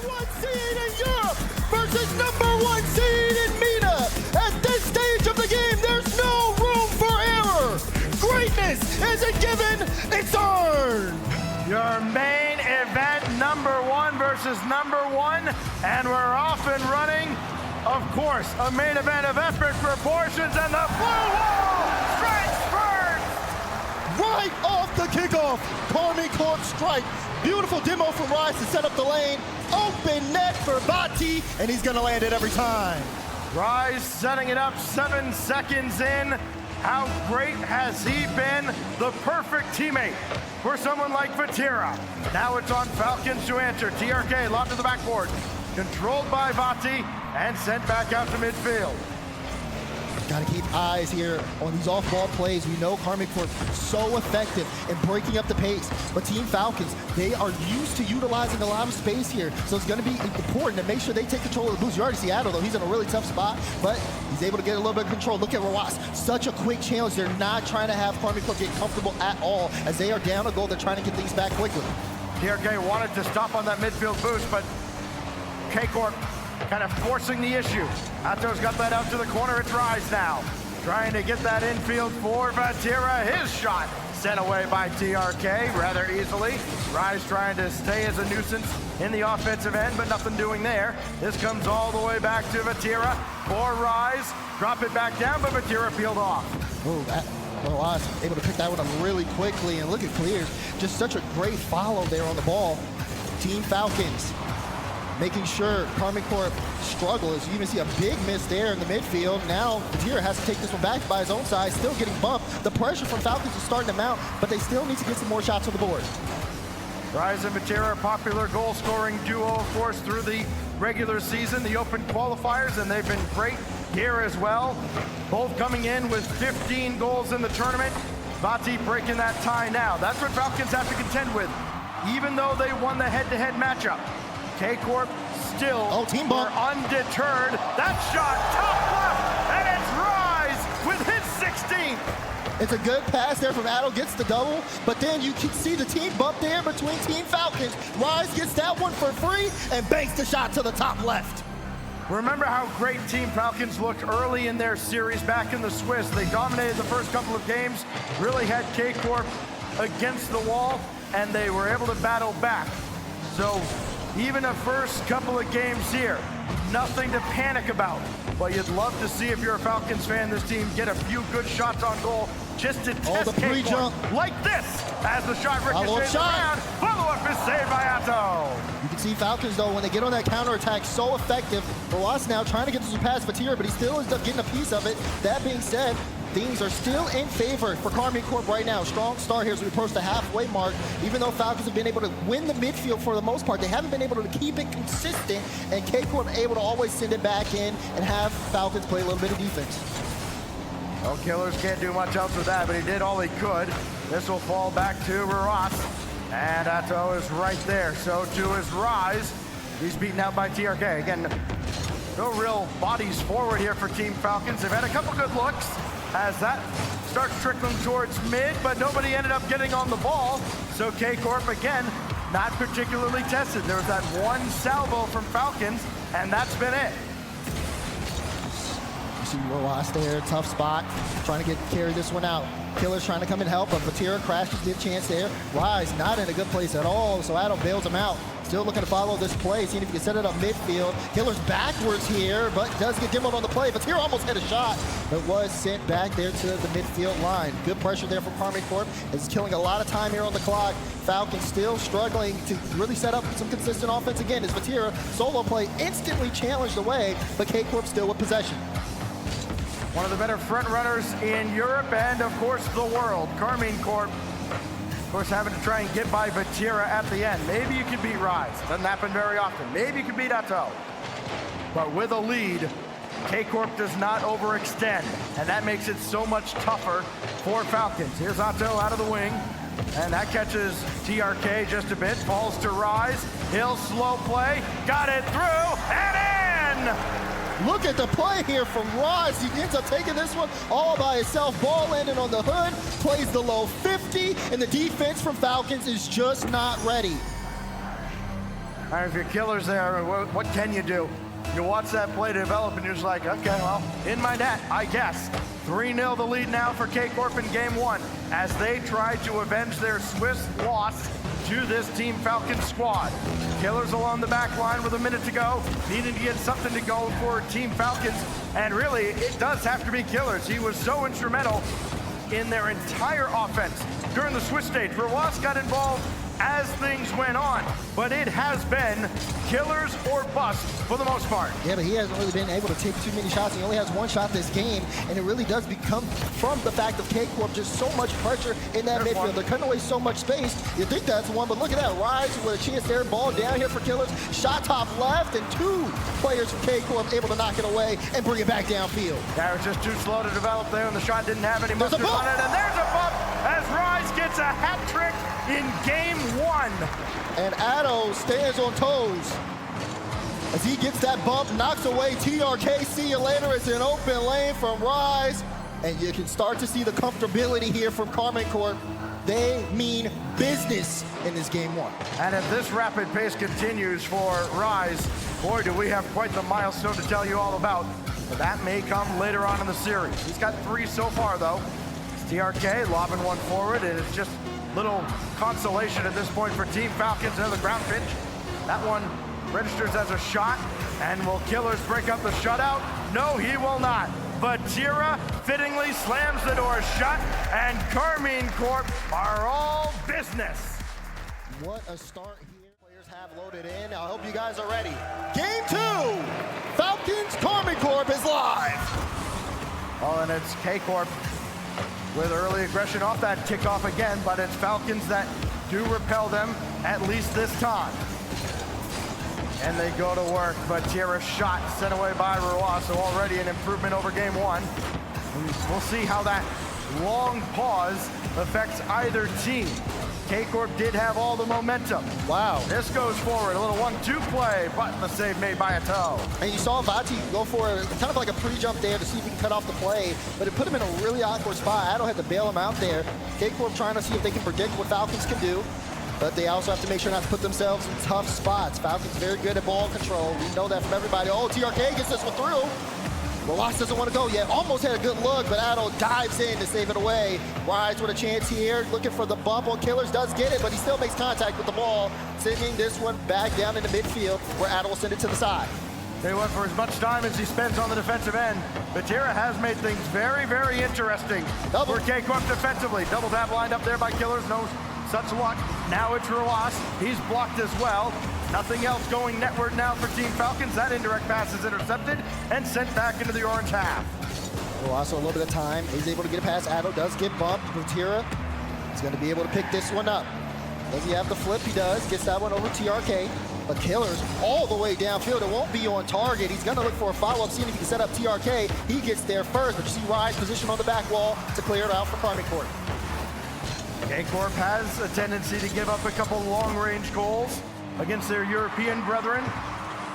#1 seed in Europe versus #1 seed in MENA. At this stage of the game, there's no room for error. Greatness isn't given, it's earned. Your main event, #1 versus #1, and we're off and running. Of course, a main event of epic proportions, and the blue wall strikes first! Right off the kickoff, KCorp strike. Beautiful demo from Rise to set up the lane. Open net for Vati, and he's gonna land it every time. Rise setting it up 7 seconds in. How great has he been? The perfect teammate for someone like Vatira. Now it's on Falcons to answer. TRK lobbed to the backboard, controlled by Vati, and sent back out to midfield. Got to keep eyes here on these off-ball plays. We know KCorp so effective in breaking up the pace, but Team Falcons, they are used to utilizing a lot of space here, so it's going to be important to make sure they take control of the boost. You already see Addo, though. He's in a really tough spot, but he's able to get a little bit of control. Look at Rawas. Such a quick challenge. They're not trying to have KCorp get comfortable at all. As they are down a goal, they're trying to get things back quickly. TRK wanted to stop on that midfield boost, but KCorp kind of forcing the issue. Atto's got that out to the corner. It's Rise now, trying to get that infield for Vatira. His shot sent away by TRK rather easily. Rise trying to stay as a nuisance in the offensive end, but nothing doing there. This comes all the way back to Vatira for Rise. Drop it back down, but Vatira peeled off. Oh, Rise able to pick that one up really quickly, and look at Clears. Just such a great follow there on the ball. Team Falcons making sure KCorp struggles. You even see a big miss there in the midfield. Now Vatira has to take this one back by his own side, still getting bumped. The pressure from Falcons is starting to mount, but they still need to get some more shots on the board. Rise and Vatira, a popular goal-scoring duo, of course, through the regular season, the open qualifiers, and they've been great here as well. Both coming in with 15 goals in the tournament. Vati breaking that tie now. That's what Falcons have to contend with, even though they won the head-to-head matchup. KCorp still team bump. are undeterred. That shot, top left, and it's Rise with his 16th. It's a good pass there from Addo, gets the double, but then you can see the team bump there between Team Falcons. Rise gets that one for free and banks the shot to the top left. Remember how great Team Falcons looked early in their series back in the Swiss. They dominated the first couple of games, really had KCorp against the wall, and they were able to battle back. So even the first couple of games here, nothing to panic about. But you'd love to see, if you're a Falcons fan, this team get a few good shots on goal just to test KCorp like this, as the shot ricochets around. Follow-up is saved by Atto. You can see Falcons, though, when they get on that counterattack, so effective. Roas now trying to get this pass Vatira, but he still ends up getting a piece of it. That being said, things are still in favor for KCorp right now. Strong start here as we approach the halfway mark. Even though Falcons have been able to win the midfield for the most part, they haven't been able to keep it consistent, and KCorp able to always send it back in and have Falcons play a little bit of defense. Well, Killers can't do much else with that, but he did all he could. This will fall back to Ross, and Atto is right there. So too is Rise. He's beaten out by TRK. Again, no real bodies forward here for Team Falcons. They've had a couple good looks as that starts trickling towards mid, but nobody ended up getting on the ball. So KCorp, again, not particularly tested. There was that one salvo from Falcons, and that's been it. You see Roas there, tough spot, trying to carry this one out. Killer's trying to come and help, but Vatira crashes the chance there. Rise not in a good place at all, so Addo bails him out. Still looking to follow this play, seeing if he can set it up midfield. Killer's backwards here, but does get demoed on the play. Vatira almost hit a shot, but was sent back there to the midfield line. Good pressure there from KCorp. It's killing a lot of time here on the clock. Falcons still struggling to really set up some consistent offense again as Vatira solo play instantly challenged away, but KCorp still with possession. One of the better front runners in Europe and, of course, the world. KCorp, of course, having to try and get by Vatira at the end. Maybe you can beat Rise. Doesn't happen very often. Maybe you can beat Atto. But with a lead, KCorp does not overextend, and that makes it so much tougher for Falcons. Here's Atto out of the wing, and that catches TRK just a bit. Falls to Rise. He'll slow play. Got it through and in! Look at the play here from Rise. He ends up taking this one all by himself. Ball landing on the hood, plays the low 50, and the defense from Falcons is just not ready. If your killer's there, what can you do? You watch that play develop and you're just like, okay, well, in my net, I guess. 3-0 the lead now for KCorp in game one as they try to avenge their Swiss loss to this Team Falcons squad. Killers along the back line with a minute to go, needing to get something to go for Team Falcons. And really, it does have to be Killers. He was so instrumental in their entire offense during the Swiss stage. Roas got involved as things went on, but it has been Killers or bust for the most part. Yeah, but he hasn't really been able to take too many shots. He only has one shot this game, and it really does become from the fact of KCorp just so much pressure in that midfield. They're cutting away so much space. You think that's one, but look at that. Rise with a chance there, ball down here for Killers. Shot top left, and two players from KCorp able to knock it away and bring it back downfield. That was just too slow to develop there, and the shot didn't have any mustard on it. And there's a bump as Rise gets a hat trick in game one. And Addo stands on toes as he gets that bump, knocks away TRK. See you later. It's an open lane from Rise, and you can start to see the comfortability here from KCorp. They mean business in this game one. And if this rapid pace continues for Rise, boy, do we have quite the milestone to tell you all about. But that may come later on in the series. He's got 3 so far, though. It's TRK lobbing one forward, and it's just little consolation at this point for Team Falcons. Another ground pitch. That one registers as a shot, and will Killers break up the shutout? No, he will not. But Tira fittingly slams the door shut, and KCorp are all business. What a start here. Players have loaded in. I hope you guys are ready. Game 2, Falcons KCorp is live. Oh, and it's KCorp with early aggression off that kickoff again, but it's Falcons that do repel them, at least this time. And they go to work, but Tira's shot sent away by Roas, so already an improvement over game one. We'll see how that long pause affects either team. KCorp did have all the momentum. Wow. This goes forward, a little 1-2 play, but the save made by a toe. And you saw Vati go for kind of like a pre-jump there to see if he can cut off the play, but it put him in a really awkward spot. Addo had to bail him out there. KCorp trying to see if they can predict what Falcons can do, but they also have to make sure not to put themselves in tough spots. Falcons very good at ball control. We know that from everybody. Oh, TRK gets this one through. Roas doesn't want to go yet. Almost had a good look, but Addo dives in to save it away. Rise with a chance here, looking for the bump on Killers, does get it, but he still makes contact with the ball, sending this one back down into midfield, where Addo will send it to the side. They went for as much time as he spends on the defensive end. But Tira has made things very, very interesting for KCorp defensively. Double tap lined up there by Killers, no such luck. Now it's Roas, he's blocked as well. Nothing else going netward now for Team Falcons. That indirect pass is intercepted and sent back into the orange half. Well, also a little bit of time. He's able to get it past Addo, does get bumped with Tira. He's going to be able to pick this one up. Does he have the flip? He does. Gets that one over TRK. But Killers all the way downfield. It won't be on target. He's going to look for a follow-up, seeing if he can set up TRK. He gets there first, but you see Rise position on the back wall to clear it out for KCorp. KCorp has a tendency to give up a couple long-range goals against their European brethren.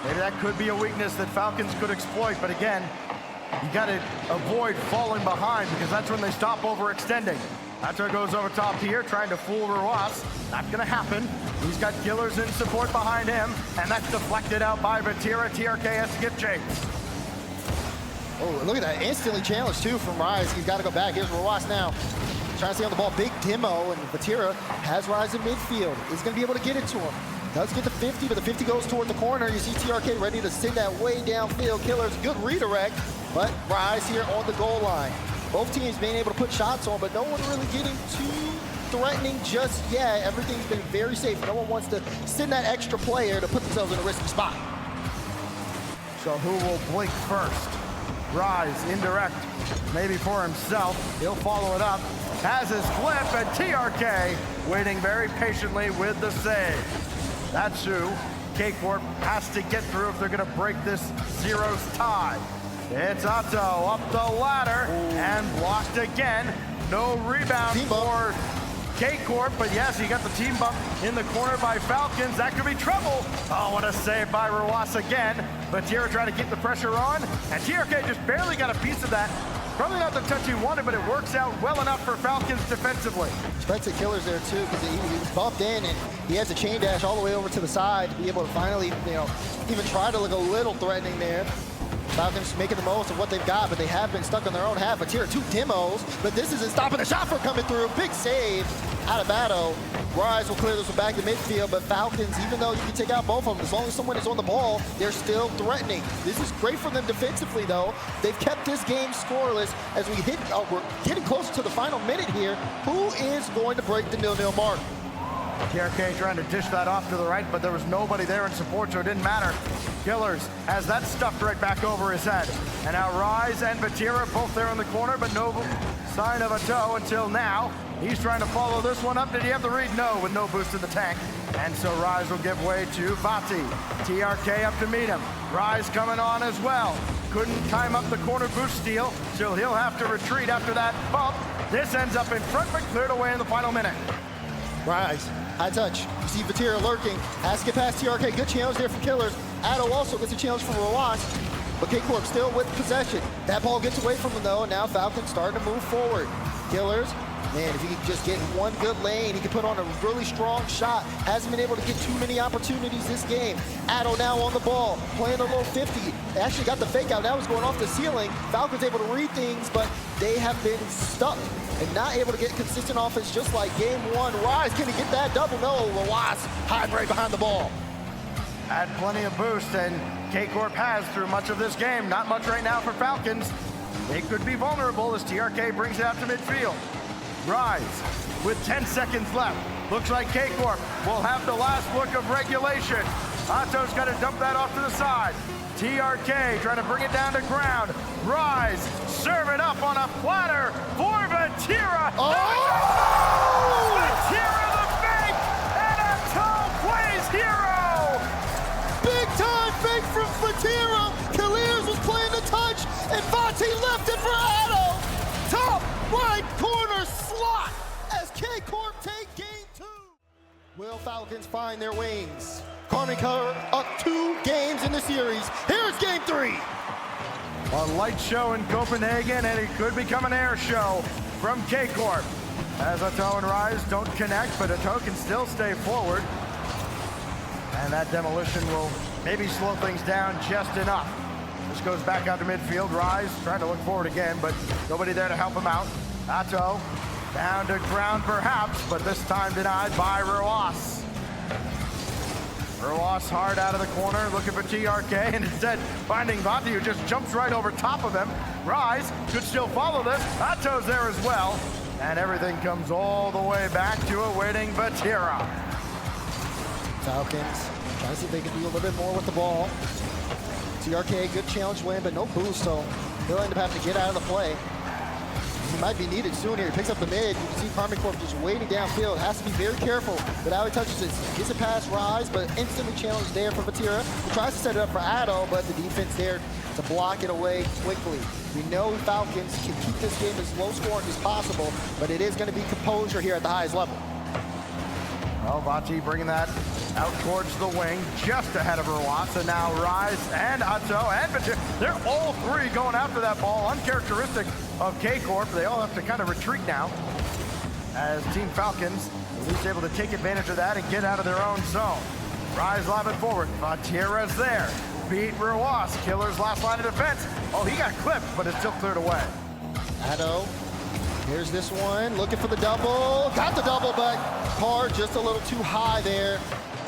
Maybe that could be a weakness that Falcons could exploit, but again, you gotta avoid falling behind because that's when they stop overextending. After goes over top here, trying to fool Roas. Not gonna happen. He's got Killers in support behind him, and that's deflected out by Vatira. TRK has to give chase. Oh, look at that, instantly challenged too from Rise. He's gotta go back. Here's Roas now. Trying to stay on the ball, big demo, and Vatira has Rise in midfield. He's gonna be able to get it to him. Does get the 50, but the 50 goes toward the corner. You see TRK ready to send that way downfield. Killers, good redirect, but Rise here on the goal line. Both teams being able to put shots on, but no one really getting too threatening just yet. Everything's been very safe. No one wants to send that extra player to put themselves in a risky spot. So who will blink first? Rise, indirect, maybe for himself. He'll follow it up. Has his flip, and TRK waiting very patiently with the save. That's who KCorp has to get through if they're going to break this zeros tie. It's Otto up the ladder and blocked again. No rebound for KCorp, but yes, he got the team bump in the corner by Falcons. That could be trouble. Oh, what a save by Roas again. But Tira trying to keep the pressure on, and TRK just barely got a piece of that Probably not the touch he wanted, but it works out well enough for Falcons defensively. Expected killers there too, because he was bumped in and he has a chain dash all the way over to the side to be able to finally, even try to look a little threatening there. Falcons making the most of what they've got, but they have been stuck on their own half. A tier 2 demos, but this isn't stopping the shot from coming through. Big save out of Addo. Rise will clear this one back to midfield, but Falcons, even though you can take out both of them, as long as someone is on the ball, they're still threatening. This is great for them defensively, though. They've kept this game scoreless as we're getting closer to the final minute here. Who is going to break the 0-0 mark? TRK trying to dish that off to the right, but there was nobody there in support, so it didn't matter. Killers has that stuffed right back over his head. And now Rise and Vatira both there in the corner, but no sign of a toe until now. He's trying to follow this one up. Did he have the read? No, with no boost in the tank. And so Rise will give way to Vati. TRK up to meet him. Rise coming on as well. Couldn't time up the corner boost steal, so he'll have to retreat after that bump. This ends up in front, but cleared away in the final minute. Rise, high touch. You see Vatira lurking. Has to get past TRK. Good challenge there for Killers. Addo also gets a challenge from Rawas, but KCorp still with possession. That ball gets away from him though. Now Falcons starting to move forward. Killers, man, if he can just get one good lane, he can put on a really strong shot. Hasn't been able to get too many opportunities this game. Addo now on the ball, playing a little 50. They actually got the fake out. Now he's going off the ceiling. Falcons able to read things, but they have been stuck and not able to get consistent offense just like game one. Rise, can he get that double? No, Rawas hiding right behind the ball. Had plenty of boost, and KCorp has through much of this game. Not much right now for Falcons. They could be vulnerable as TRK brings it out to midfield. Rise with 10 seconds left. Looks like KCorp will have the last look of regulation. Otto's got to dump that off to the side. TRK trying to bring it down to ground. Rise, serve it up on a platter for Vatira. Oh! Vatira the fake, and Otto plays hero. Big time fake from Vatira. Kaliers was playing the touch, and Vati left it for Addo. Top right corner slot as KCorp take game 2. Will Falcons find their wings? Carmen Color up 2 games in the series. Here's game 3. A light show in Copenhagen, and it could become an air show from KCorp. As Otto and Rise don't connect, but Otto can still stay forward. And that demolition will maybe slow things down just enough. This goes back out to midfield. Rise trying to look forward again, but nobody there to help him out. Otto down to ground perhaps, but this time denied by Rawas. Rawas hard out of the corner, looking for TRK, and instead finding Vati, who just jumps right over top of him. Rise could still follow this. Otto's there as well. And everything comes all the way back to awaiting Vatira. Falcons trying to see if they can do a little bit more with the ball. TRK, good challenge win, but no boost, so he'll end up having to get out of the play. He might be needed soon here. He picks up the mid. You can see KCorp just waiting downfield. Has to be very careful with how he touches it. Gets it past Rise, but instantly challenged there for Vatira. He tries to set it up for Addo, but the defense there to block it away quickly. We know Falcons can keep this game as low scoring as possible, but it is going to be composure here at the highest level. Well, Vati bringing that out towards the wing, just ahead of Rawas, and now Rise and Otto and Vatira. They're all three going after that ball, uncharacteristic of KCorp. They all have to kind of retreat now, as Team Falcons at least able to take advantage of that and get out of their own zone. Rise lobbing forward, Vatira's there. Beat Rawas, Killer's last line of defense. Oh, he got clipped, but it's still cleared away. Addo, here's this one, looking for the double. Got the double, but card just a little too high there.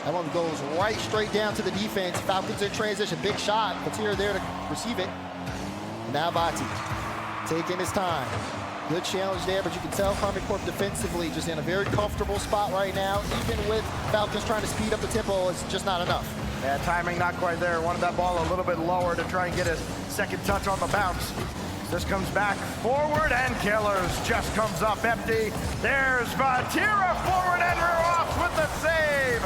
That one goes right straight down to the defense. Falcons in transition, big shot. Vatira there to receive it. Now Vati, taking his time. Good challenge there, but you can tell KCorp defensively just in a very comfortable spot right now. Even with Falcons trying to speed up the tempo, it's just not enough. Yeah, timing not quite there. Wanted that ball a little bit lower to try and get a second touch on the bounce. This comes back forward, and Killers just comes up empty. There's Vatira forward, and Rawas with the save.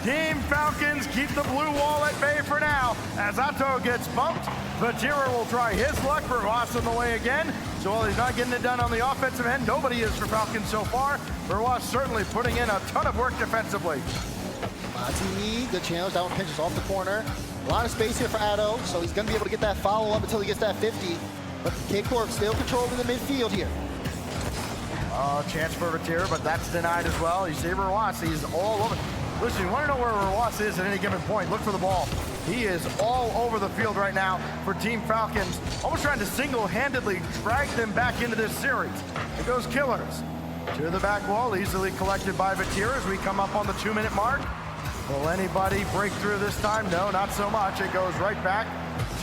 Team Falcons keep the blue wall at bay for now. As Otto gets bumped, Vatira will try his luck. Rawas in the way again. So while he's not getting it done on the offensive end, nobody is for Falcons so far. Rawas certainly putting in a ton of work defensively. Vati, good challenge. That one pinches off the corner. A lot of space here for Addo, so he's going to be able to get that follow-up until he gets that 50. But KCorp still controlling the midfield here. Chance for Vatira, but that's denied as well. You see Ruas, he's all over. Listen, you want to know where Ruas is at any given point, look for the ball. He is all over the field right now for Team Falcons, almost trying to single-handedly drag them back into this series. It goes Killers to the back wall, easily collected by Vatira as we come up on the 2-minute mark. Will anybody break through this time? No, not so much. It goes right back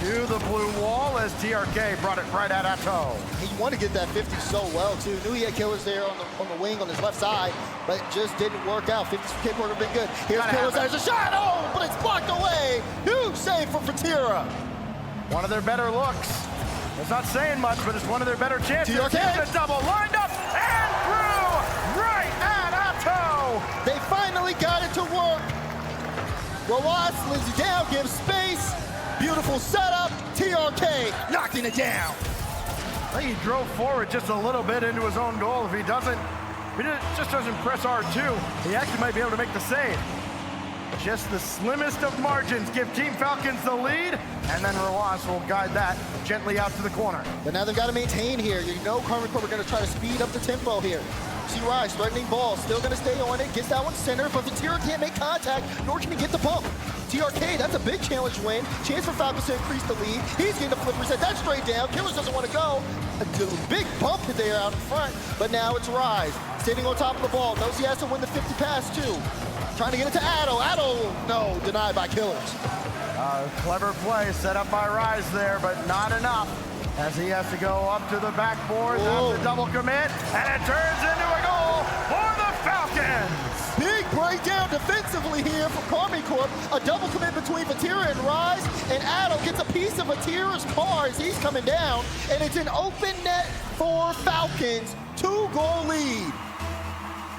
to the blue wall as TRK brought it right at Atto. He wanted to get that 50 so well, too. Knew he had Killers there on the wing on his left side, but it just didn't work out. 50s for KCorp have been good. Here's Killers, there's a shot, oh, but it's blocked away. Huge save from Vatira. One of their better looks. It's not saying much, but it's one of their better chances. TRK. Here's a double, lined up, and through, right at Atto. They finally got it to work. Ruas lays it down, gives space. Beautiful setup. TRK knocking it down. I think he drove forward just a little bit into his own goal. If he just doesn't press R2, he actually might be able to make the save. Just the slimmest of margins give Team Falcons the lead, and then Ruas will guide that gently out to the corner. But now they've got to maintain here. You know KCorp are going to try to speed up the tempo here. See Rise, threatening ball, still going to stay on it, gets that one center, but Vatira can't make contact, nor can he get the bump. TRK, that's a big challenge win. Chance for Falcons to increase the lead. He's getting the flip reset, that's straight down. Killers doesn't want to go. A big bump there out in front, but now it's Rise, sitting on top of the ball. Knows he has to win the 50 pass too. Trying to get it to Atto. Atto, no, denied by Killers. Clever play set up by Rise there, but not enough. As he has to go up to the backboard, that's the double commit, and it turns into a goal for the Falcons. Big breakdown defensively here from KCorp. A double commit between Vatira and Rise, and Atto gets a piece of Vatira's car as he's coming down, and it's an open net for Falcons. 2-goal lead.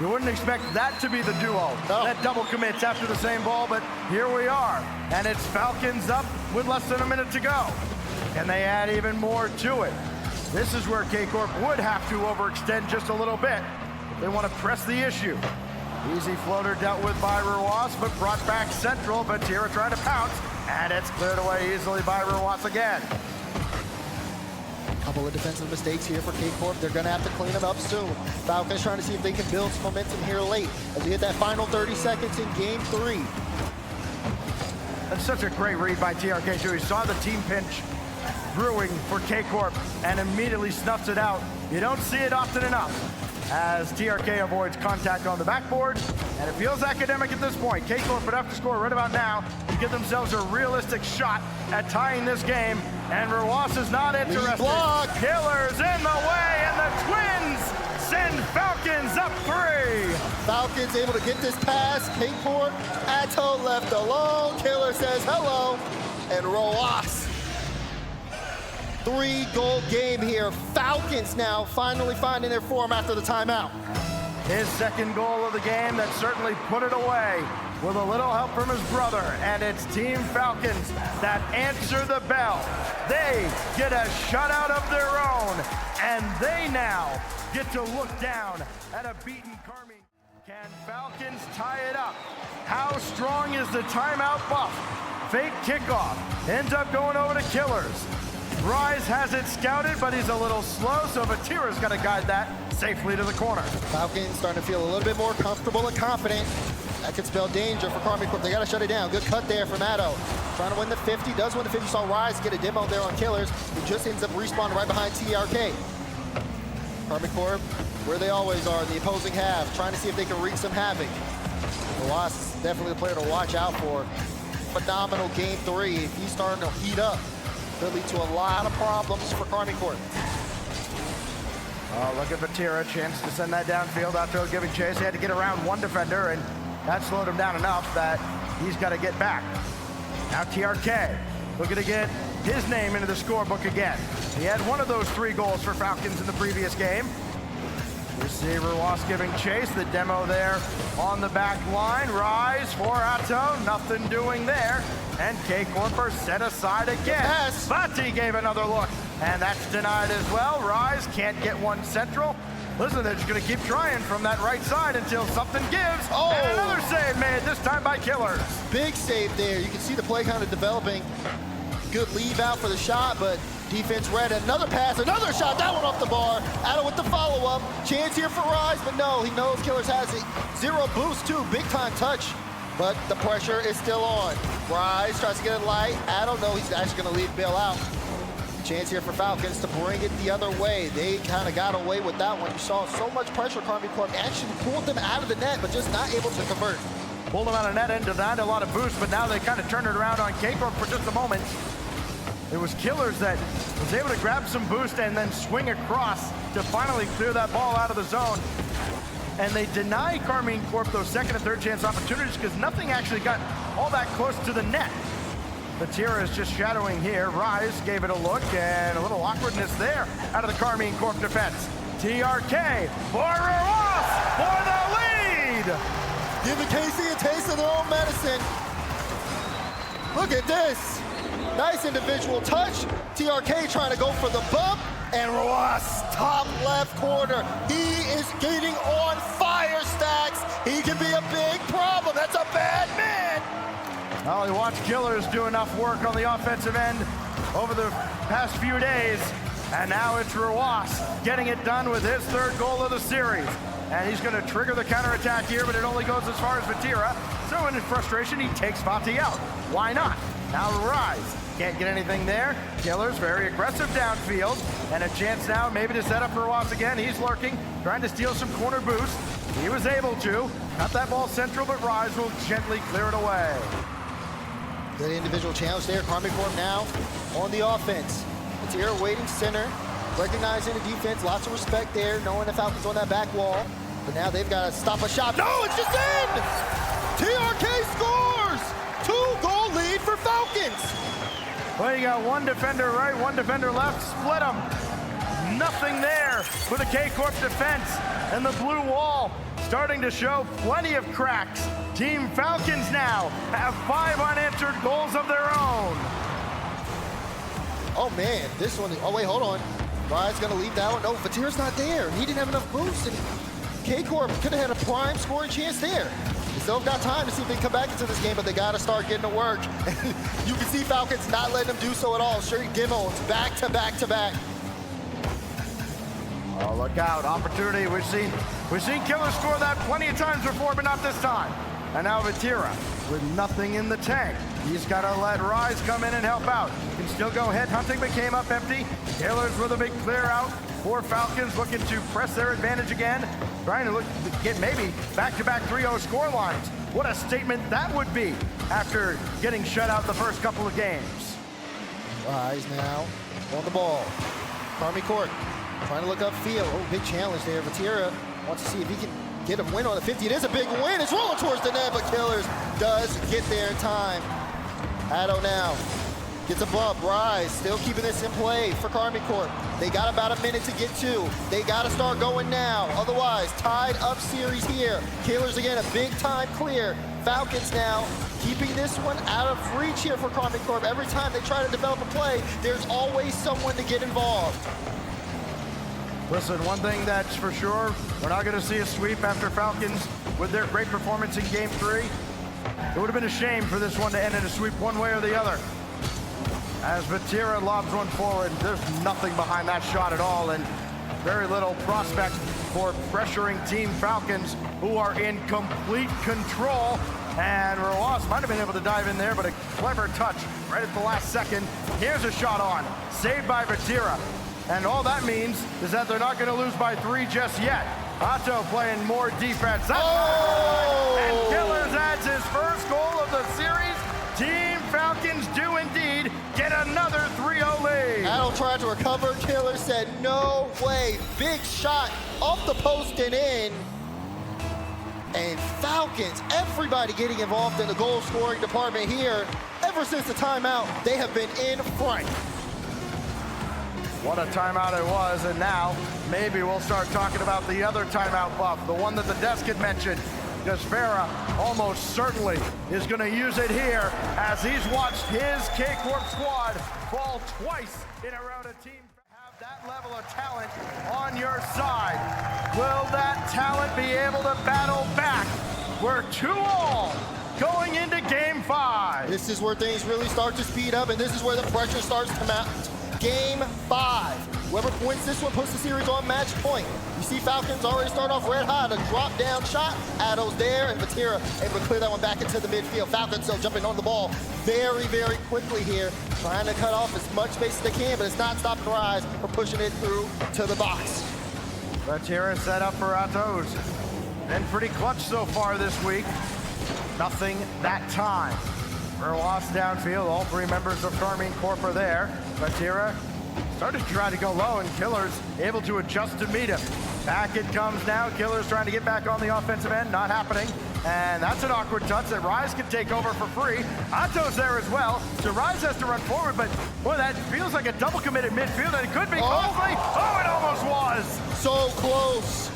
You wouldn't expect that to be the duo. No. That double commits after the same ball, but here we are. And it's Falcons up with less than a minute to go. Can they add even more to it? This is where KCorp would have to overextend just a little bit if they want to press the issue. Easy floater dealt with by Ruas, but brought back central. Vatira trying to pounce, and it's cleared away easily by Ruas again. Couple of defensive mistakes here for KCorp. They're going to have to clean them up soon. Falcons trying to see if they can build some momentum here late as we hit that final 30 seconds in game 3. That's such a great read by TRK too. He saw the team pinch brewing for KCorp and immediately snuffs it out. You don't see it often enough as TRK avoids contact on the backboard, and it feels academic at this point. KCorp would have to score right about now to give themselves a realistic shot at tying this game, and Ruas is not interested. Killers in the way, and the Twins send Falcons up 3. Falcons able to get this pass. KCorp, Atto left alone. Killer says hello, and Ruas. 3-goal game here. Falcons now finally finding their form after the timeout. His second goal of the game that certainly put it away with a little help from his brother, and it's Team Falcons that answer the bell. They get a shutout of their own, and they now get to look down at a beaten Carmine. Can Falcons tie it up? How strong is the timeout buff? Fake kickoff ends up going over to Killers. Rise has it scouted, but he's a little slow, so Vatira's got to guide that safely to the corner. Falcons starting to feel a little bit more comfortable and confident. That could spell danger for KCorp. They got to shut it down. Good cut there from Atto. Trying to win the 50, does win the 50. Saw Rise get a demo there on Killers, who just ends up respawning right behind TRK. KCorp, where they always are, the opposing half, trying to see if they can wreak some havoc. Ruas is definitely a player to watch out for. Phenomenal game 3. If he's starting to heat up, could lead to a lot of problems for KCorp. Oh, look at Vatira, chance to send that downfield after giving chase. He had to get around one defender, and that slowed him down enough that he's got to get back. Now TRK, looking to get his name into the scorebook again. He had one of those 3 goals for Falcons in the previous game. Receiver Ruas giving chase, the demo there on the back line. Rise for Atto, nothing doing there. And KCorp set aside again. Fati gave another look, and that's denied as well. Rise can't get one central. Listen, they're just going to keep trying from that right side until something gives. Oh. And another save made, this time by Killers. Big save there. You can see the play kind of developing. Good leave out for the shot, but Defense read another pass, another shot, that one off the bar. Addo with the follow-up. Chance here for Rise, but no, he knows Killers has it. Zero boost too, big time touch. But the pressure is still on. Rise tries to get it light. Addo, no, he's actually gonna leave Bill out. Chance here for Falcons to bring it the other way. They kind of got away with that one. You saw so much pressure. KCorp actually pulled them out of the net, but just not able to convert. Pulled them out of net and denied a lot of boost, but now they kind of turned it around on KCorp for just a moment. It was Killers that was able to grab some boost and then swing across to finally clear that ball out of the zone. And they deny KCorp those second and third chance opportunities because nothing actually got all that close to the net. Vatira is just shadowing here. Rise gave it a look and a little awkwardness there out of the KCorp defense. TRK for Ross for the lead! Giving KC a taste of their own medicine. Look at this. Nice individual touch. TRK trying to go for the bump. And Ross, top left corner. He is getting on fire, Stacks. He can be a big problem. That's a bad man. Well, he watched Killers do enough work on the offensive end over the past few days. And now it's Roas getting it done with his third goal of the series. And he's going to trigger the counterattack here, but it only goes as far as Vatira. So in his frustration, he takes Vati out. Why not? Now Rise. Can't get anything there. Killers very aggressive downfield. And a chance now maybe to set up for Ross again. He's lurking, trying to steal some corner boost. He was able to. Got that ball central, but Rise will gently clear it away. Good individual challenge there. KCorp now on the offense. It's here waiting center, recognizing the defense. Lots of respect there, knowing the Falcons on that back wall. But now they've got to stop a shot. No, it's just in! TRK scores! 2-goal lead for Falcons. Well, you got one defender right, one defender left. Split them. Nothing there for the KCorp defense. And the blue wall starting to show plenty of cracks. Team Falcons now have 5 unanswered goals of their own. Oh man, this one, oh wait, hold on. Rise gonna leave that one. No, Vatira's not there. He didn't have enough boost, and KCorp could have had a prime scoring chance there. They still have got time to see if they can come back into this game, but they gotta start getting to work. You can see Falcons not letting them do so at all. Straight gimmels, back to back to back. Oh, look out, opportunity. We've seen Killers score that plenty of times before, but not this time. And now Vatira with nothing in the tank. He's got to let Rise come in and help out. Can still go head hunting, but came up empty. Killers with a big clear out. For Falcons looking to press their advantage again. Trying to look to get maybe back-to-back 3-0 score lines. What a statement that would be after getting shut out the first couple of games. Rise now on the ball. KCorp trying to look upfield. Oh, big challenge there. Vatira wants to see if he can get a win on the 50. It is a big win. It's rolling towards the net, but Killers does get there in time. Addo now gets a bump. Rise still keeping this in play for KCorp. They got about a minute to get to. They got to start going now. Otherwise, tied up series here. Killers again, a big time clear. Falcons now keeping this one out of reach here for KCorp. Every time they try to develop a play, there's always someone to get involved. Listen, one thing that's for sure, we're not going to see a sweep after Falcons with their great performance in Game 3. It would have been a shame for this one to end in a sweep one way or the other. As Vatira lobs one forward, there's nothing behind that shot at all, and very little prospect for pressuring Team Falcons, who are in complete control. And Roas might have been able to dive in there, but a clever touch right at the last second. Here's a shot on, saved by Vatira. And all that means is that they're not going to lose by 3 just yet. Otto playing more defense. And Killers adds his first goal of the series. Team Falcons do indeed get another 3-0 lead. Addo tried to recover. Killers said, no way. Big shot off the post and in. And Falcons, everybody getting involved in the goal scoring department here. Ever since the timeout, they have been in front. What a timeout it was, and now maybe we'll start talking about the other timeout buff, the one that the desk had mentioned, because Farah almost certainly is going to use it here as he's watched his KCorp squad fall twice in a row to team. Have that level of talent on your side. Will that talent be able to battle back? We're 2-all going into Game 5. This is where things really start to speed up, and this is where the pressure starts to mount. Game 5. Whoever wins this one puts the series on match point. You see Falcons already start off red hot. A drop down shot. Addo's there, and Vatira able to clear that one back into the midfield. Falcons still jumping on the ball very, very quickly here, trying to cut off as much space as they can, but it's not stopping Rise from pushing it through to the box. Vatira set up for Atos. Been pretty clutch so far this week. Nothing that time. Roas downfield, all three members of KCorp are there. Vatira started to try to go low, and Killer's able to adjust to meet him. Back it comes now. Killer's trying to get back on the offensive end, not happening. And that's an awkward touch that Rise can take over for free. Atos there as well, so Rise has to run forward, but boy, that feels like a double commit at midfield, and it could be Coldly. Oh, it almost was! So close,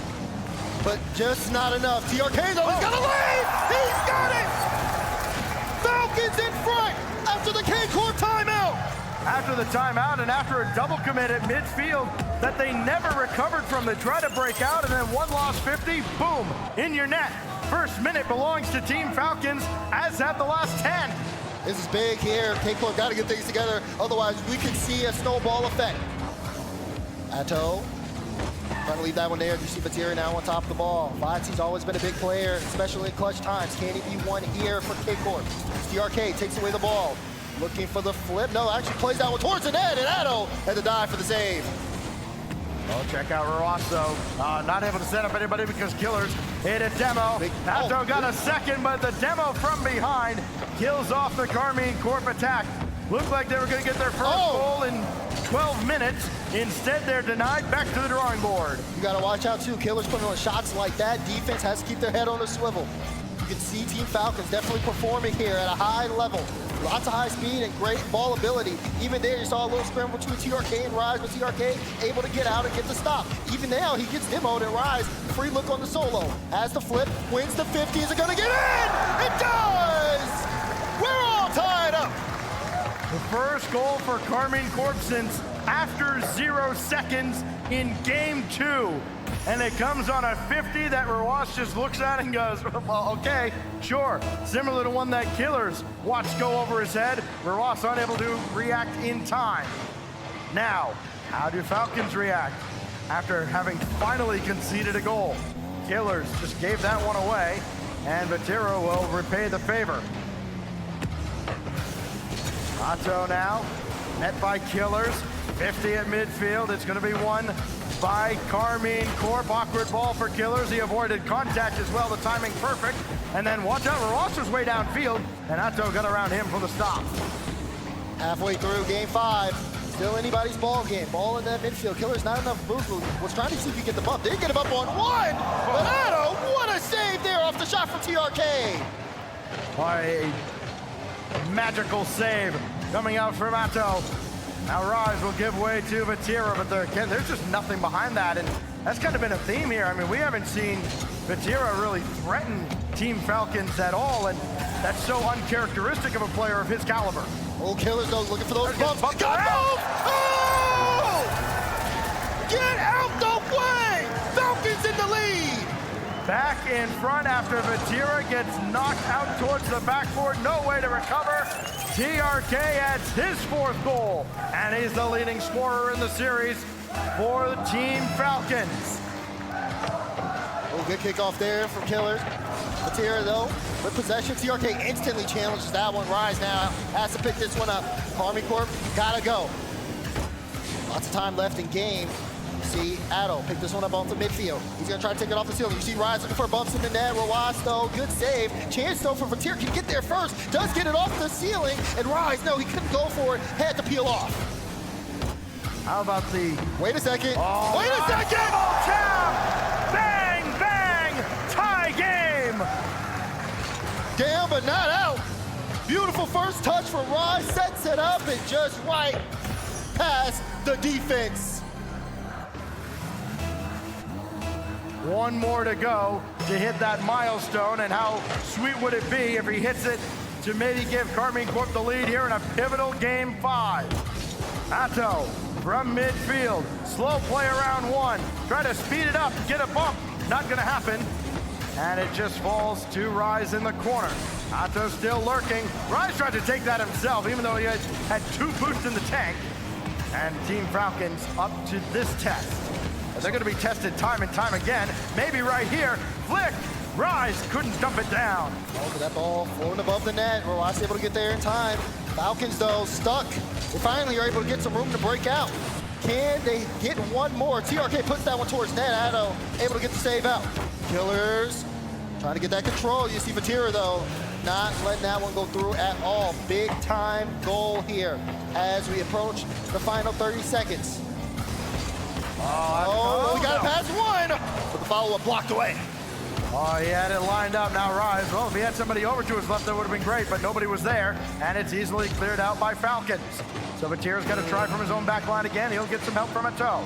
but just not enough. TRK though, he's got a lead! He's got it! Falcons in front after the KCorp timeout! After the timeout and after a double commit at midfield that they never recovered from. They try to break out, and then one loss 50, boom, in your net. First minute belongs to Team Falcons, as have the last 10. This is big here. KCorp got to get things together, otherwise we could see a snowball effect. Atto trying to leave that one there. You see Vatira now on top of the ball. Foxy's always been a big player, especially in clutch times. Can he be one here for KCorp? TRK takes away the ball. Looking for the flip. No, actually plays that one towards the net, and Atto had to dive for the save. Oh, check out Roasso. Not able to set up anybody because Killers hit a demo. Atto got a second, but the demo from behind kills off the KCorp attack. Looked like they were going to get their first goal in 12 minutes. Instead, they're denied. Back to the drawing board. You got to watch out, too. Killers putting on shots like that. Defense has to keep their head on a swivel. You can see Team Falcons definitely performing here at a high level. Lots of high speed and great ball ability. Even there, you saw a little scramble between TRK and Rise, but TRK able to get out and get the stop. Even now, he gets demoed, and Rise, free look on the solo. Has the flip, wins the 50. Is it going to get in? It does! We're all tied up. The first goal for KCorp since after 0 seconds in Game 2. And it comes on a 50 that Roas just looks at and goes, well, okay, sure. Similar to one that Killers watched go over his head. Roas unable to react in time. Now, how do Falcons react after having finally conceded a goal? Killers just gave that one away, and Vatira will repay the favor. Atto now, met by Killers. 50 at midfield. It's going to be won by KCorp. Awkward ball for Killers. He avoided contact as well. The timing perfect. And then watch out, Ross's way downfield, and Atto got around him for the stop. Halfway through Game 5. Still anybody's ball game. Ball in that midfield. Killers not enough movement. Was trying to see if he could get the bump. Didn't get him up on one. But Atto, what a save there off the shot from TRK. A magical save coming out from Atto. Now Rise will give way to Vatira, but there's just nothing behind that, and that's kind of been a theme here. I mean, we haven't seen Vatira really threaten Team Falcons at all, and that's so uncharacteristic of a player of his caliber. Old Killers though, looking for those bumps. Got move! Oh! Get out the way! Falcons in the lead! Back in front after Vatira gets knocked out towards the backboard. No way to recover. TRK adds his 4th goal, and he's the leading scorer in the series for the Team Falcons. Oh, good kickoff there from Killers. Vatira though, with possession, TRK instantly challenges that one. Rise now has to pick this one up. KCorp, gotta go. Lots of time left in game. See, Atto pick this one up off the midfield. He's gonna try to take it off the ceiling. You see Rise looking for bumps in the net. Roas though, good save. Chance though for Vatira, can get there first. Does get it off the ceiling. And Rise, no, he couldn't go for it. Had to peel off. How about the... Wait a second. Oh, wait a second! Double tap! Bang, bang! Tie game! Down but not out. Beautiful first touch for Rise. Sets it up and just right past the defense. One more to go to hit that milestone, and how sweet would it be if he hits it to maybe give KCorp the lead here in a pivotal Game 5. Atto from midfield, slow play around 1, try to speed it up, get a bump, not gonna happen, and it just falls to Rise in the corner. Atto still lurking. Rise tried to take that himself, even though he had 2 boosts in the tank. And Team Falcons up to this test. They're going to be tested time and time again. Maybe right here. Flick. Rise couldn't dump it down. Oh, but that ball floating above the net. Rojas able to get there in time. Falcons, though, stuck. They finally are able to get some room to break out. Can they get one more? TRK puts that one towards net. Addo able to get the save out. Killers trying to get that control. You see Vatira, though, not letting that one go through at all. Big time goal here as we approach the final 30 seconds. Oh, we got to pass one, but the follow-up blocked away. Oh, he had it lined up. Now Rise. Well, if he had somebody over to his left, that would have been great, but nobody was there, and it's easily cleared out by Falcons. So Vatira's got to try from his own back line again. He'll get some help from Atto.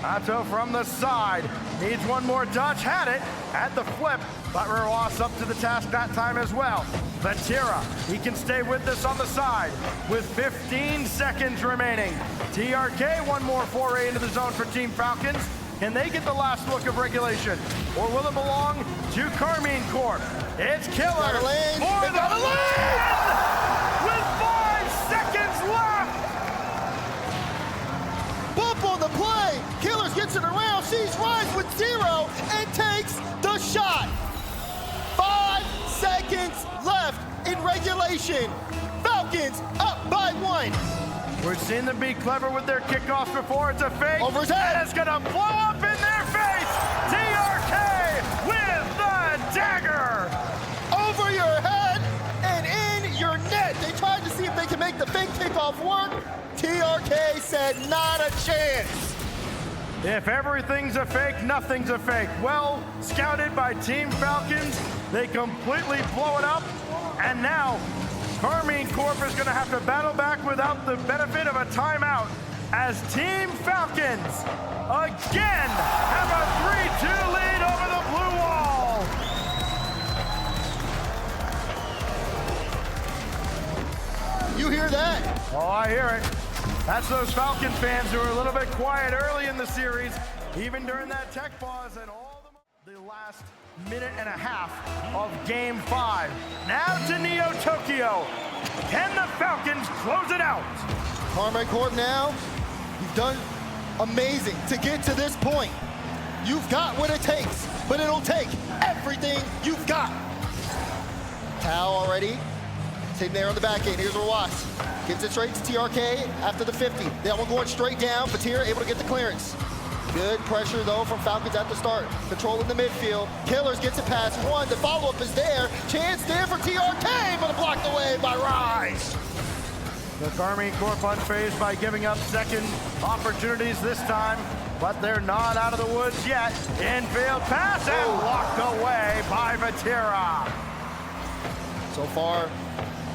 Atto from the side. Needs one more touch. Had it at the flip, but Rojas up to the task that time as well. Vatira, he can stay with this on the side with 15 seconds remaining. TRK, one more foray into the zone for Team Falcons. Can they get the last look of regulation? Or will it belong to KCorp? It's Killer for the lead! With 5 seconds left! Bump on the play! Killers gets it around, sees Rise with 0, and takes the shot! 5 seconds left in regulation. Falcons up by 1. We've seen them be clever with their kickoffs before. It's a fake. Over his head. And it's gonna blow up in their face. TRK with the dagger. Over your head and in your net. They tried to see if they can make the fake kickoff work. TRK said not a chance. If everything's a fake, nothing's a fake. Well scouted by Team Falcons. They completely blow it up. And now KCorp is going to have to battle back without the benefit of a timeout as Team Falcons again have a 3-2 lead over the blue wall. You hear that? Oh, I hear it. That's those Falcons fans who are a little bit quiet early in the series, even during that tech pause and all the last minute and a half of Game 5. Now to Neo Tokyo. Can the Falcons close it out? KCorp now, you've done amazing to get to this point. You've got what it takes, but it'll take everything you've got. Tao already sitting there on the back end. Here's Rojas. Gives it straight to TRK after the 50. That one going straight down. Vatira able to get the clearance. Good pressure, though, from Falcons at the start. Controlling the midfield. Killers gets it past 1. The follow-up is there. Chance there for TRK, but blocked away by Rise. The KCorp unfazed by giving up second opportunities this time, but they're not out of the woods yet. Infield pass and blocked away by Vatira. So far,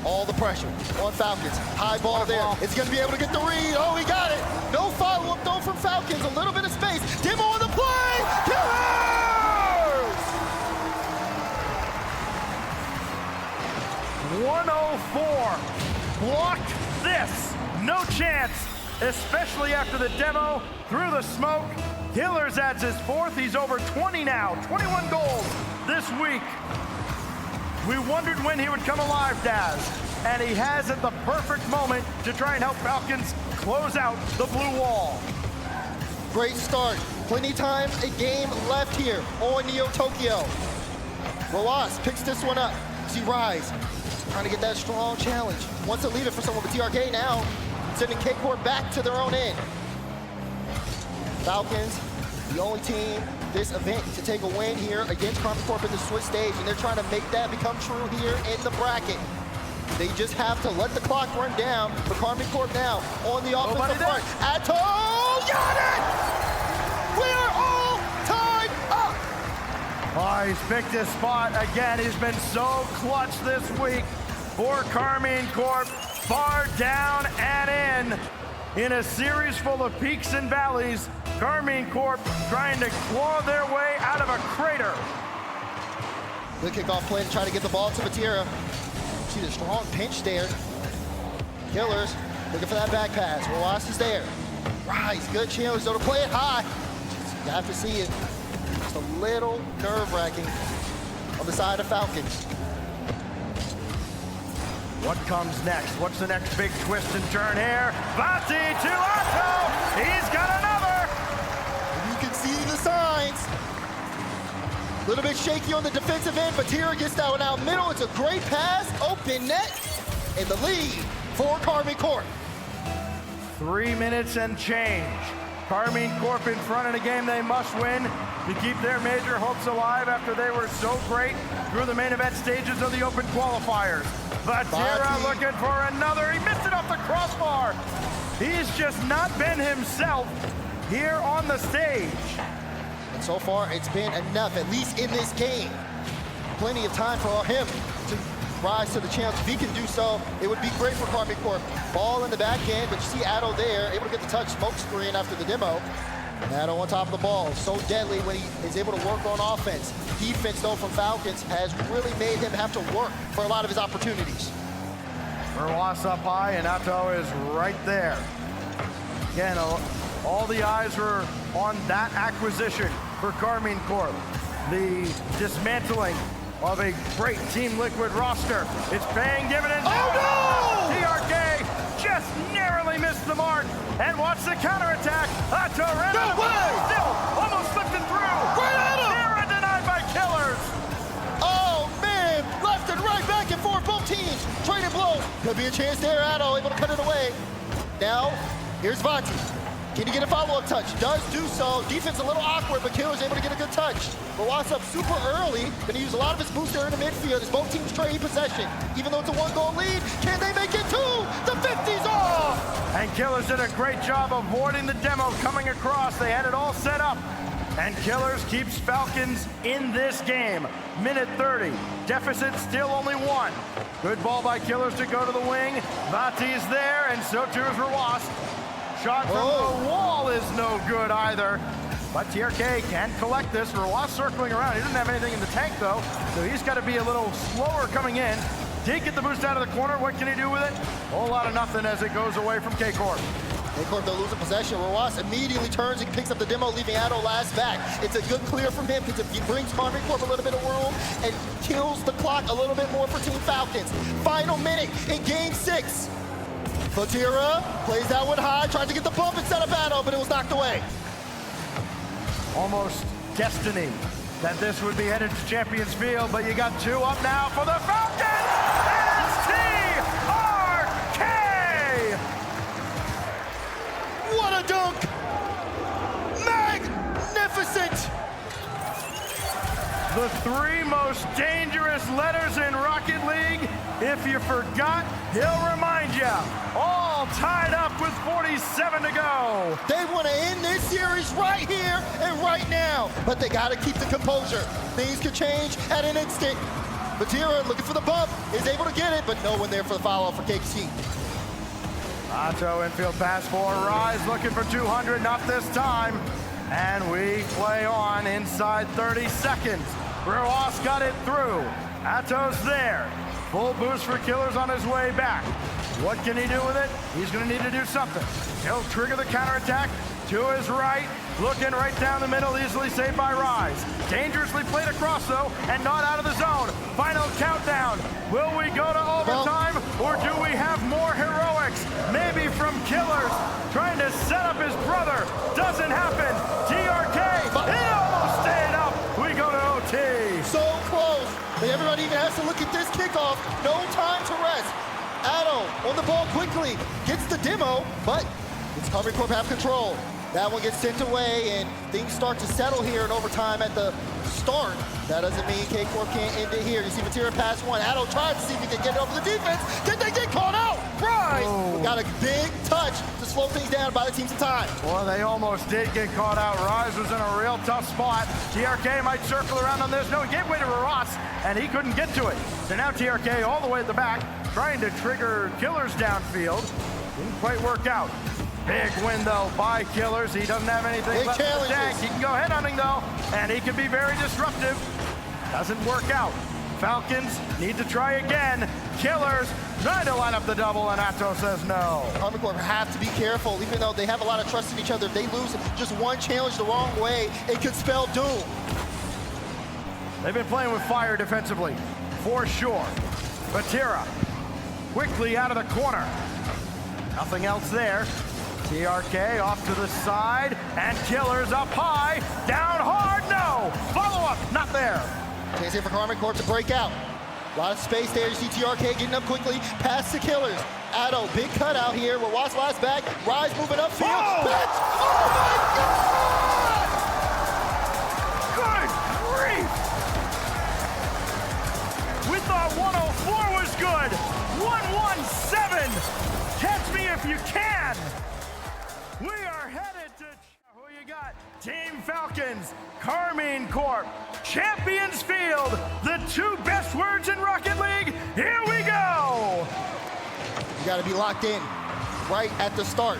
all the pressure on Falcons. High ball there. It's going to be able to get the read. Oh, he got it. No follow-up, though, from Falcons. A little bit of space. Demo on the play. Killers! 104. Blocked this. No chance, especially after the demo. Through the smoke. Killers adds his 4th. He's over 20 now. 21 goals this week. We wondered when he would come alive, Daz, and he has at the perfect moment to try and help Falcons close out the blue wall. Great start. Plenty time, a game left here on Neo Tokyo. Rojas picks this one up. See Rise trying to get that strong challenge. Wants to leave it for someone, but TRK now sending KCorp back to their own end. Falcons, the only team this event to take a win here against KCorp in the Swiss stage, and they're trying to make that become true here in the bracket. They just have to let the clock run down for KCorp now on the offensive front. Atto got it! We're all tied up! Oh, he's picked his spot again. He's been so clutch this week for KCorp. Far down and in a series full of peaks and valleys. KCorp trying to claw their way out of a crater. Good kickoff play to try to get the ball to Vatira. See the strong pinch there. Killers looking for that back pass. Rojas is there. Rise, good challenge though to play it high. You have to see it. Just a little nerve-wracking on the side of Falcons. What comes next? What's the next big twist and turn here? Vati to Atto! He's got another! You can see the signs. A little bit shaky on the defensive end, but Tira gets that one out middle. It's a great pass, open net, and the lead for KCorp. 3 minutes and change. KCorp in front in a game they must win to keep their major hopes alive after they were so great through the main event stages of the open qualifiers. Vatira looking for another. He missed it off the crossbar. He's just not been himself here on the stage. And so far, it's been enough, at least in this game. Plenty of time for him to rise to the challenge. If he can do so, it would be great for KCorp. Ball in the back end, but you see Addo there, able to get the touch smoke screen after the demo. Addo on top of the ball, so deadly when he is able to work on offense. Defense, though, from Falcons has really made him have to work for a lot of his opportunities. Roas up high, and Atto is right there. Again, all the eyes were on that acquisition for KCorp. The dismantling of a great Team Liquid roster. It's paying dividends. Oh, no! TRK just narrowly missed the mark. And watch the counterattack. Atto ran No way! Still almost slipped it through. Right at him! Sarah denied by Killers. Oh, man! Left and right, back and forth, both teams trading blows. Could be a chance there, Addo able to cut it away. Now, here's Vati. Can he get a follow-up touch? Does do so. Defense a little awkward, but Killer's able to get a good touch. Roas up super early. Gonna use a lot of his boost there in the midfield as both teams trade possession. Even though it's a one-goal lead, can they make it two? The 50's off! And Killers did a great job avoiding the demo coming across. They had it all set up. And Killers keeps Falcons in this game. Minute 30. Deficit still only 1. Good ball by Killers to go to the wing. Vati's there, and so too is Roas. Shot from the wall is no good either. But TRK can collect this. Roas circling around. He doesn't have anything in the tank, though, so he's got to be a little slower coming in. Did get the boost out of the corner. What can he do with it? A whole lot of nothing as it goes away from KCorp. KCorp, they're losing possession. Roas immediately turns and picks up the demo, leaving Addo last back. It's a good clear from him because it brings KCorp a little bit of room and kills the clock a little bit more for Team Falcons. Final minute in Game 6. Vatira plays that one high, tried to get the bump and set up Addo, but it was knocked away. Almost destiny that this would be headed to Champions Field, but you got 2 up now for the Falcons! And it's TRK! What a dunk! Magnificent! The 3 most dangerous letters in Rocket League. If you forgot, he'll remind you. All tied up with 47 to go. They want to end this series right here and right now, but they got to keep the composure. Things could change at an instant. Vatira looking for the bump, is able to get it, but no one there for the follow-up for KC. Atto infield pass for Rise, looking for 200, not this time. And we play on inside 30 seconds. Roas got it through. Atto's there. Full boost for Killers on his way back. What can he do with it? He's going to need to do something. He'll trigger the counterattack to his right. Looking right down the middle, easily saved by Rise. Dangerously played across, though, and not out of the zone. Final countdown. Will we go to overtime, or do we have more heroics? Maybe from Killers, trying to set up his brother. Doesn't happen. TRK, it almost stayed up. We go to OT. So close. But everybody even has to look at this kickoff. No time to rest. Addo on the ball quickly, gets the demo, but it's KCorp have control. That one gets sent away, and things start to settle here in overtime at the start. That doesn't mean KCorp can't end it here. You see Vatira pass one. Addo tried to see if he could get it over the defense. Did they get caught out? Rise! Got a big touch to slow things down by the teams of time. Well, they almost did get caught out. Rise was in a real tough spot. TRK might circle around on this. No, he gave way to Roas, and he couldn't get to it. So now TRK all the way at the back, trying to trigger Killers downfield. Didn't quite work out. Big win, though, by Killers. He doesn't have anything left in the tank. He can go headhunting, though, and he can be very disruptive. Doesn't work out. Falcons need to try again. Killers trying to line up the double, and Atto says no. KCorp have to be careful, even though they have a lot of trust in each other. If they lose just one challenge the wrong way, it could spell doom. They've been playing with fire defensively, for sure. Vatira quickly out of the corner. Nothing else there. TRK off to the side, and Killers up high, down hard, no! Follow-up, not there. Chance here for KCorp to break out. A lot of space there. You see TRK getting up quickly, past the Killers. Addo, big cutout here. Roas last back. Rise moving upfield. Oh! Pitch! Oh my God! Good grief! We thought 104 was good. 117. Catch me if you can. We are headed to who you got? Team Falcons, KCorp, Champions Field, the two best words in Rocket League. Here we go. You got to be locked in right at the start.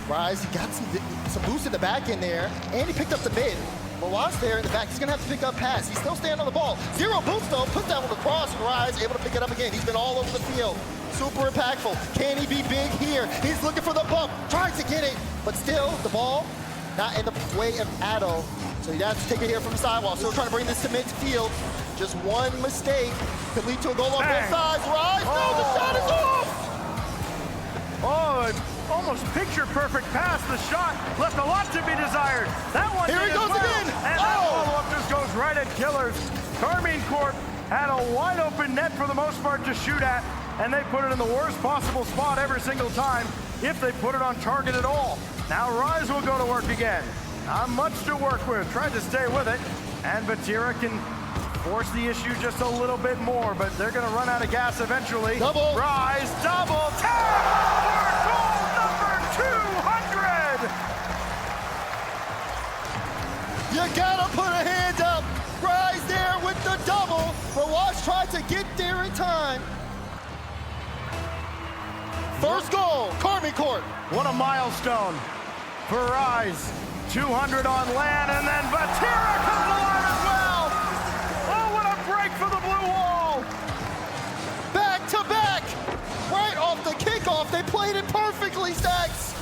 Rise, he got some boost in the back in there, and he picked up the mid. Roas there in the back, he's gonna have to pick up pass. He's still standing on the ball. Zero boost though, put that one across, and Rise able to pick it up again. He's been all over the field. Super impactful. Can he be big here? He's looking for the bump, trying to get it, but still the ball not in the way of Addo. So he has to take it here from the sidewall. Still trying to bring this to midfield. Just one mistake could lead to a goal on both sides. Rise, no, the shot is off! Oh, almost picture-perfect pass. The shot left a lot to be desired. That one here he goes again! And that follow-up just goes right at Killers. KCorp had a wide-open net for the most part to shoot at, and they put it in the worst possible spot every single time, if they put it on target at all. Now Rise will go to work again. Not much to work with. Tried to stay with it, and Vatira can force the issue just a little bit more, but they're going to run out of gas eventually. Double. Rise, double, tap for goal number 200! You gotta put a hand up. Rise there with the double. Roas tried to get there in time. First goal, KCorp. What a milestone for Rise. 200 on land, and then Vatira comes alive as well. Oh, what a break for the blue wall. Back to back. Right off the kickoff, they played it perfectly, Stacks.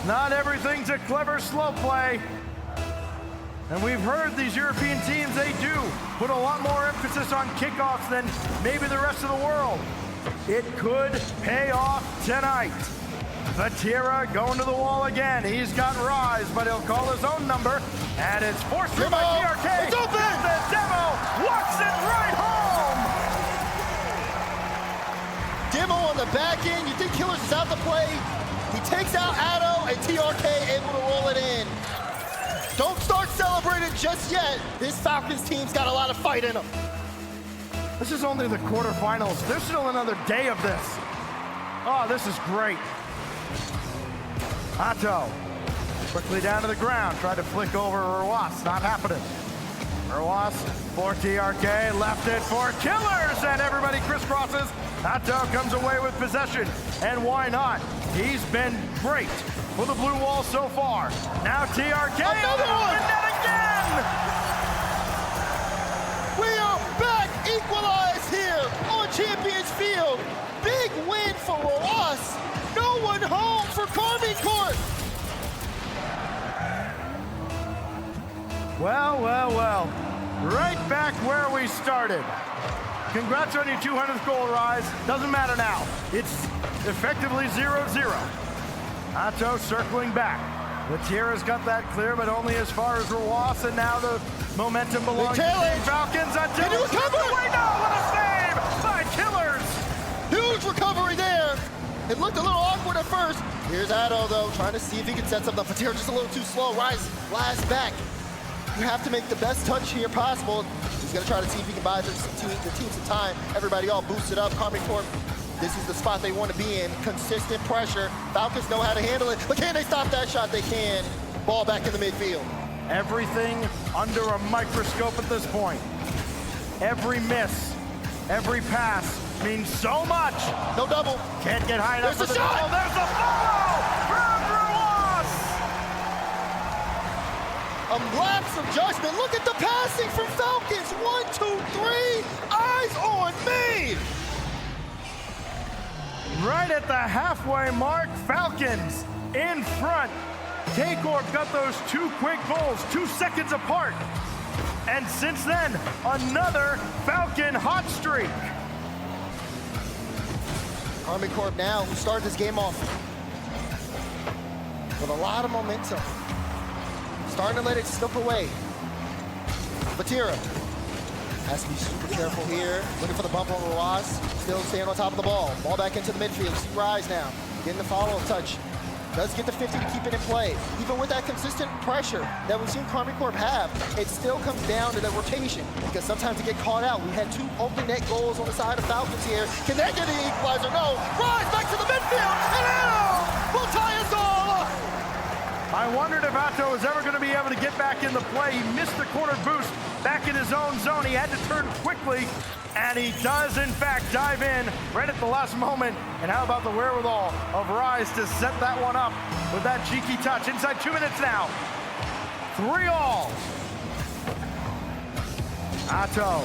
Not everything's a clever slow play. And we've heard these European teams, they do put a lot more emphasis on kickoffs than maybe the rest of the world. It could pay off tonight. Vatira going to the wall again. He's got Rise, but he'll call his own number. And it's forced through by TRK. It's open! The demo walks it right home! Demo on the back end. You think Killers is out to play. He takes out Addo, and TRK able to roll it in. Don't start celebrating just yet. This Falcons team's got a lot of fight in them. This is only the quarterfinals. There's still another day of this. Oh, this is great. Otto, quickly down to the ground, tried to flick over Roas, not happening. Roas for TRK, left it for Killers, and everybody crisscrosses. Otto comes away with possession, and why not? He's been great for the blue wall so far. Now TRK, another one! Net again! We are back, equalized here on Champions Field. Big win for Roas. No one home for KCorp. Well, well, well. Right back where we started. Congrats on your 200th goal, Rise. Doesn't matter now. It's effectively 0-0. Otto circling back. Vatira's got that clear, but only as far as Roas, and now the momentum belongs to the Falcons. Can you recover? Wait, no, what a save by Killers. Huge recovery there. It looked a little awkward at first. Here's Addo, though, trying to see if he can set something up. Vatira just a little too slow. Rise, last back. You have to make the best touch here possible. He's going to try to see if he can buy the team some time. Everybody all boosted up. KCorp, this is the spot they want to be in. Consistent pressure. Falcons know how to handle it. But can they stop that shot? They can. Ball back in the midfield. Everything under a microscope at this point. Every miss, every pass means so much. No double. Can't get high enough for the shot. goal. There's the follow from Roas. A lapse of judgment. Look at the passing from Falcons. 1, 2, 3. Eyes on me. Right at the halfway mark, Falcons in front. KCorp got those two quick goals, 2 seconds apart. And since then, another Falcon hot streak. KCorp now, who started this game off with a lot of momentum. Starting to let it slip away. Vatira has to be super careful here. Looking for the bump on Rawaz. Still staying on top of the ball. Ball back into the midfield. See Rise now. Getting the follow-up touch. Does get the 50 to keep it in play. Even with that consistent pressure that we've seen KCorp have, it still comes down to the rotation because sometimes they get caught out. We had 2 open net goals on the side of Falcons here. Can they get the equalizer? No. Rise back to the midfield, and Atto will tie us all up. I wondered if Atto was ever going to be able to get back into play. He missed the corner boost back in his own zone. He had to turn quickly, and he does, in fact, dive in right at the last moment. And how about the wherewithal of Rise to set that one up with that cheeky touch. Inside 2 minutes now. 3-all. Atto,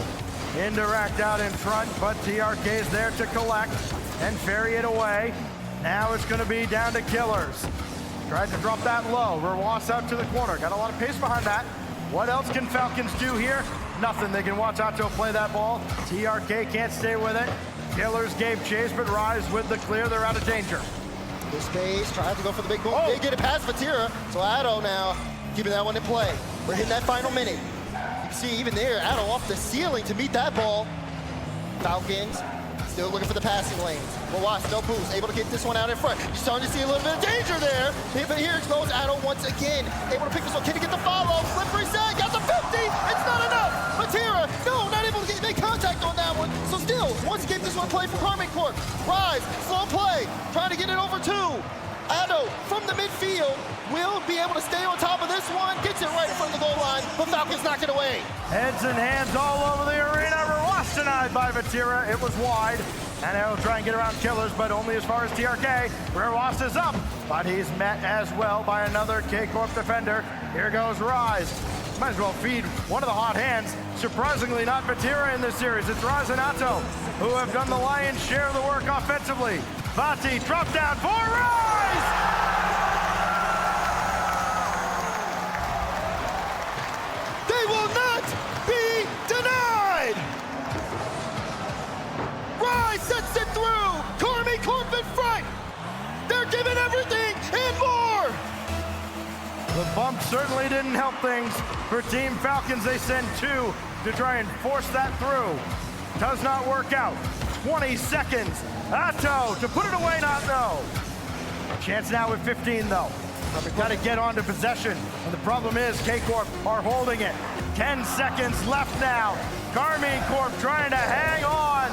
indirect out in front, but TRK is there to collect and ferry it away. Now it's going to be down to Killers. Tried to drop that low. Rawaz out to the corner. Got a lot of pace behind that. What else can Falcons do here? Nothing. They can watch Atto play that ball. TRK can't stay with it. Killers gave chase, but Rise with the clear. They're out of danger. Good space. Tried to go for the big goal. They get it past Vatira. So Atto now keeping that one in play. We're hitting that final minute. You can see even there, Atto off the ceiling to meet that ball. Falcons still looking for the passing lanes. Rawaz, no boost, able to get this one out in front. You're starting to see a little bit of danger there. But here goes Atto once again. Able to pick this one. Can he get the follow? Slippery set, got the 50. It's not enough. Vatira, no, not able to make contact on that one. So still, once again, this one played for KCorp. Rise, slow play, trying to get it over 2. Atto from the midfield will be able to stay on top of this one. Gets it right in front of the goal line, but Falcons knock it away. Heads and hands all over the arena. Rawaz denied by Vatira. It was wide. And he'll try and get around Killers, but only as far as TRK. Rawaz is up, but he's met as well by another KCorp defender. Here goes Rise. Might as well feed one of the hot hands. Surprisingly not Vatira in this series. It's Rise and Atto who have done the lion's share of the work offensively. Vati drop down for Rise! They will not be denied! Rise sets it through! KCorp in front! They're giving everything and more! The bump certainly didn't help things for Team Falcons. They send 2 to try and force that through. Does not work out. 20 seconds. Atto to put it away, not no. Chance now with 15 though. Got to get on to possession. And the problem is KCorp are holding it. 10 seconds left now. KCorp trying to hang on.